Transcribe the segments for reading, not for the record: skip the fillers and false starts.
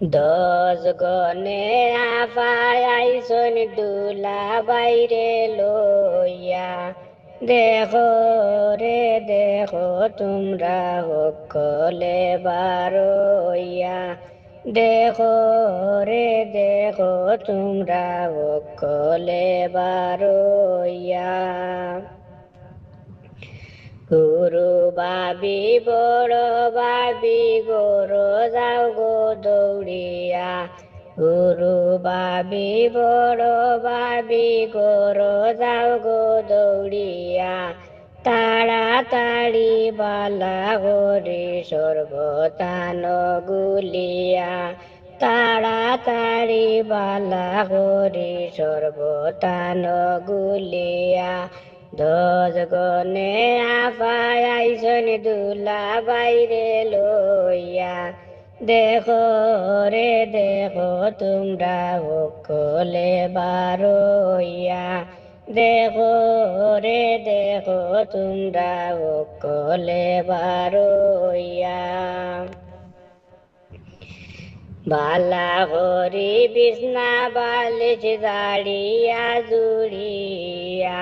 দশ গনে আফায় আইসন দুলা বাইরে লইয়া, দেখো রে দেখো তোমরা সকলে বারইয়া, দেখো রে দেখো তোমরা সকলে বারইয়া। গুরু বাবি বড় বাবি গরো যাও গো দৌড়িয়া, গুরু বাবি বড় বাবি গরো যাও গো দৌড়িয়া, তাড়াতাড়ি বালা গরি সর্বতান গুলিয়া, তাড়াতাড়ি বালা গরি সর্বতান গুলিয়া। দশ গনে আফায় আইসন দুলা বাইরে লইয়া, দেখো রে দেখো তোমরা সকলে বারইয়া, দেখো রে দেখো তোমরা সকলে বারইয়া। বালা হরি বিছনা বালিশ দাঁড়িয়া জুড়িয়া,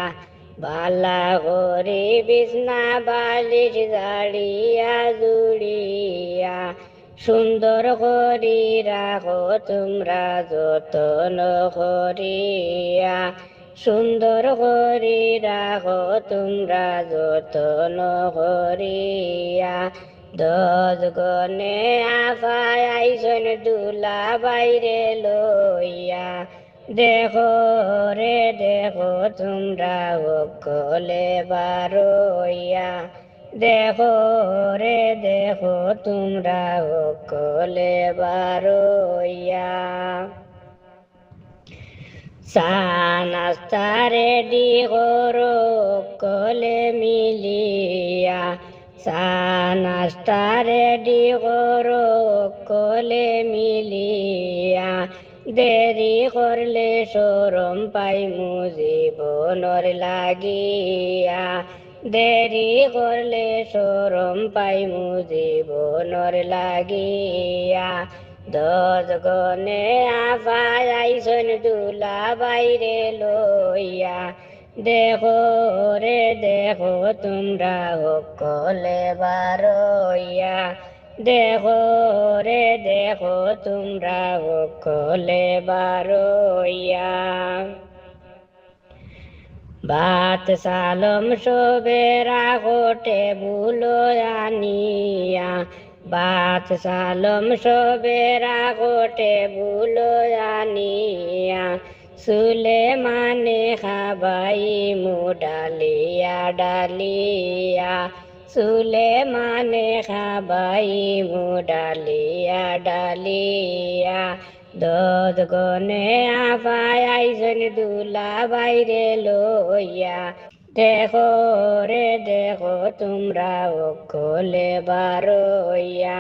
বালা হরি বিছনা বালিশ দাঁড়িয়া জুড়িয়া, সুন্দর করি রাখো তোমরা যতন করিয়া, সুন্দর করি রাখো তোমরা যতন করিয়া। দশ গনে আফায় আইসন দুলা বাইরে লইয়া, দেখো রে দেখো তোমরা সকলে বারইয়া, দেখো রে দেখো তোমরা সকলে বারইয়া। চা নাস্তা রেডি করো সকলে মিলিয়া, চা নাস্তা রেডি করো সকলে মিলিয়া, দেরি করলে শরম পাইমু জীবনর লাগিয়া, দেরি করলে শরম পাইমু জীবনর লাগিয়া। দশ গনে আফায় আইসন দুলা বাইরে লইয়া, দেখো রে দেখো তোমরা সকলে বারইয়া, দেখো রে দেখো তোমরা সকলে বারইয়া। ভাত সালম সবে রাখো টেবুল আনিয়া, ভাত সালম সবে রাখো টেবুল আনিয়া, সুলে মানে খাবাই মু ডালিয়া ডালিয়া, সুলে মানে খাবাই মু ডালিয়া ডালিয়া। দশ গনে আফায় আইসন দুলা বাইরে লইয়া, দেখো রে দেখো তোমরা সকলে বারইয়া,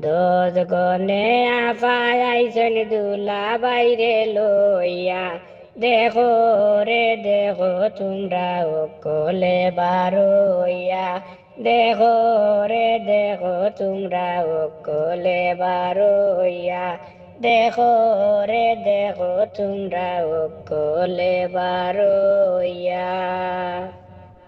দশ গনে আফায় আইসন দুলা বাইরে লইয়া, দেখো রে দেখো তোমরা সকলে বারইয়া, দেখো রে দেখো তোমরা সকলে বারইয়া, দেখো রে দেখো তোমরা সকলে বারইয়া।